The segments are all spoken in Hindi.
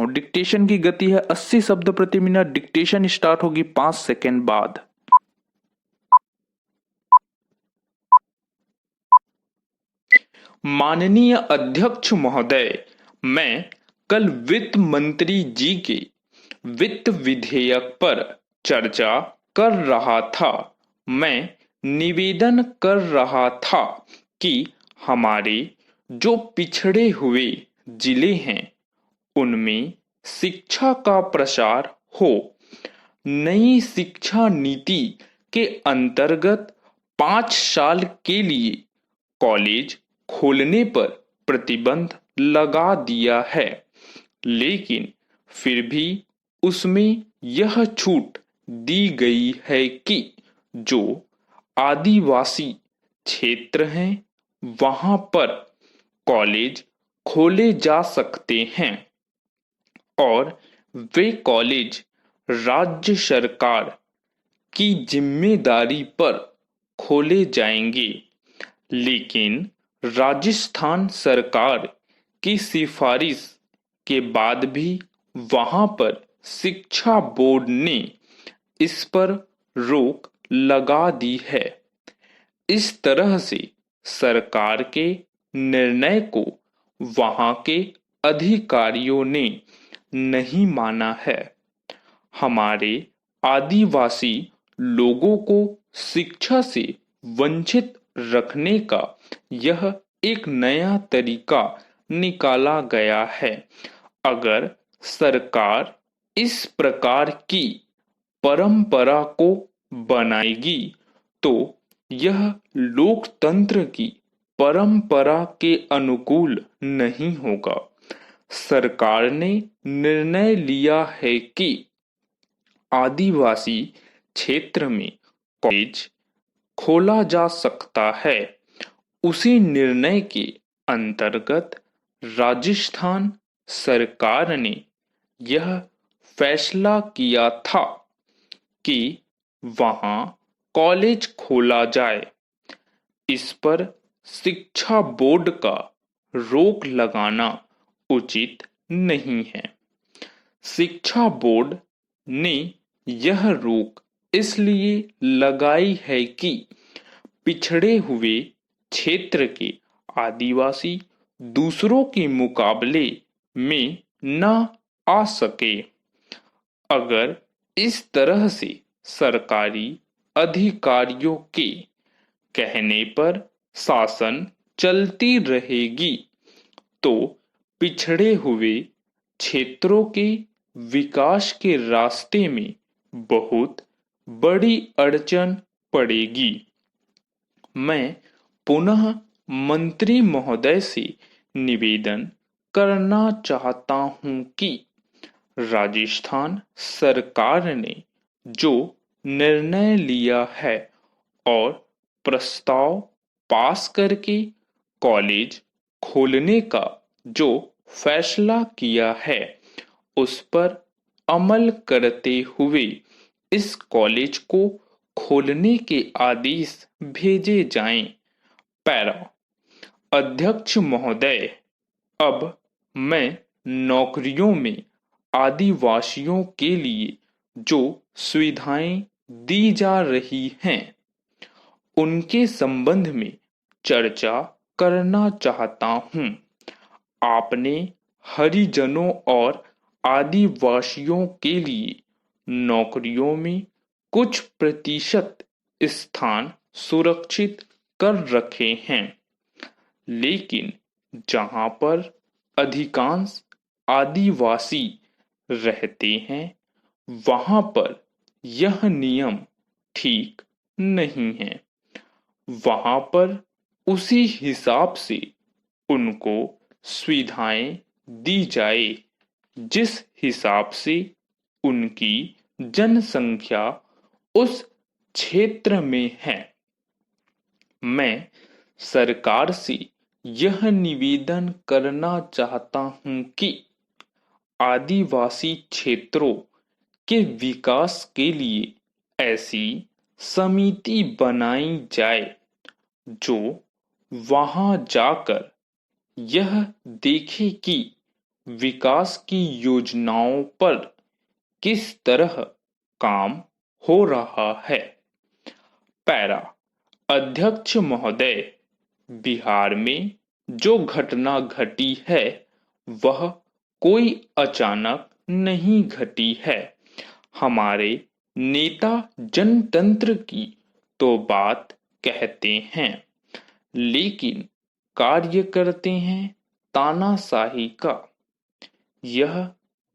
हूं। डिक्टेशन की गति है 80 शब्द प्रति मिनट। डिक्टेशन स्टार्ट होगी 5 सेकेंड बाद। माननीय अध्यक्ष महोदय, मैं कल वित्त मंत्री जी के वित्त विधेयक पर चर्चा कर रहा था। मैं निवेदन कर रहा था कि हमारे जो पिछड़े हुए जिले हैं उनमें शिक्षा का प्रसार हो। नई शिक्षा नीति के अंतर्गत 5 साल के लिए कॉलेज खोलने पर प्रतिबंध लगा दिया है, लेकिन फिर भी उसमें यह छूट दी गई है कि जो आदिवासी क्षेत्र हैं वहां पर कॉलेज खोले जा सकते हैं और वे कॉलेज राज्य सरकार की जिम्मेदारी पर खोले जाएंगे। लेकिन राजस्थान सरकार की सिफारिश के बाद भी वहां पर शिक्षा बोर्ड ने इस पर रोक लगा दी है। इस तरह से सरकार के निर्णय को वहां के अधिकारियों ने नहीं माना है। हमारे आदिवासी लोगों को शिक्षा से वंचित रखने का यह एक नया तरीका निकाला गया है। अगर सरकार इस प्रकार की परंपरा को बनाएगी तो यह लोकतंत्र की परंपरा के अनुकूल नहीं होगा। सरकार ने निर्णय लिया है कि आदिवासी क्षेत्र में कॉलेज खोला जा सकता है। उसी निर्णय के अंतर्गत राजस्थान सरकार ने यह फैसला किया था कि वहां कॉलेज खोला जाए। इस पर शिक्षा बोर्ड का रोक लगाना उचित नहीं है। शिक्षा बोर्ड ने यह रोक इसलिए लगाई है कि पिछड़े हुए क्षेत्र के आदिवासी दूसरों के मुकाबले में न आ सके। अगर इस तरह से सरकारी अधिकारियों के कहने पर शासन चलती रहेगी तो पिछड़े हुए क्षेत्रों के विकास के रास्ते में बहुत बड़ी अड़चन पड़ेगी। मैं पुनः मंत्री महोदय से निवेदन करना चाहता हूं कि राजस्थान सरकार ने जो निर्णय लिया है और प्रस्ताव पास करके कॉलेज खोलने का जो फैसला किया है उस पर अमल करते हुए इस कॉलेज को खोलने के आदेश भेजे जाएं। पैरा अध्यक्ष महोदय, अब मैं नौकरियों में आदिवासियों के लिए जो सुविधाएं दी जा रही हैं उनके संबंध में चर्चा करना चाहता हूं। आपने हरिजनों और आदिवासियों के लिए नौकरियों में कुछ प्रतिशत स्थान सुरक्षित कर रखे हैं, लेकिन जहां पर अधिकांश आदिवासी रहते हैं वहां पर यह नियम ठीक नहीं है। वहां पर उसी हिसाब से उनको सुविधाएं दी जाए जिस हिसाब से उनकी जनसंख्या उस क्षेत्र में है। मैं सरकार से यह निवेदन करना चाहता हूं कि आदिवासी क्षेत्रों के विकास के लिए ऐसी समिति बनाई जाए जो वहां जाकर यह देखे कि विकास की योजनाओं पर किस तरह काम हो रहा है। पैरा। अध्यक्ष महोदय, बिहार में जो घटना घटी है वह कोई अचानक नहीं घटी है। हमारे नेता जनतंत्र की तो बात कहते हैं, लेकिन कार्य करते हैं तानाशाही का। यह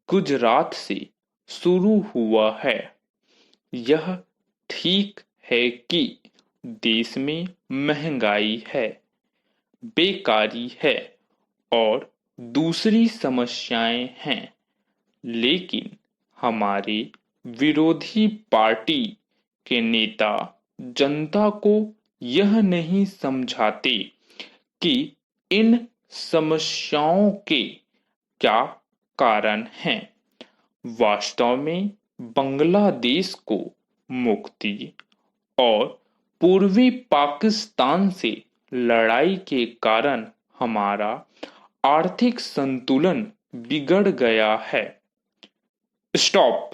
गुजरात से शुरू हुआ है। यह ठीक है कि देश में महंगाई है, बेकारी है और दूसरी समस्याएं हैं, लेकिन हमारे विरोधी पार्टी के नेता जनता को यह नहीं समझाते कि इन समस्याओं के क्या कारण हैं। वास्तव में बांग्लादेश को मुक्ति और पूर्वी पाकिस्तान से लड़ाई के कारण हमारा आर्थिक संतुलन बिगड़ गया है। स्टॉप।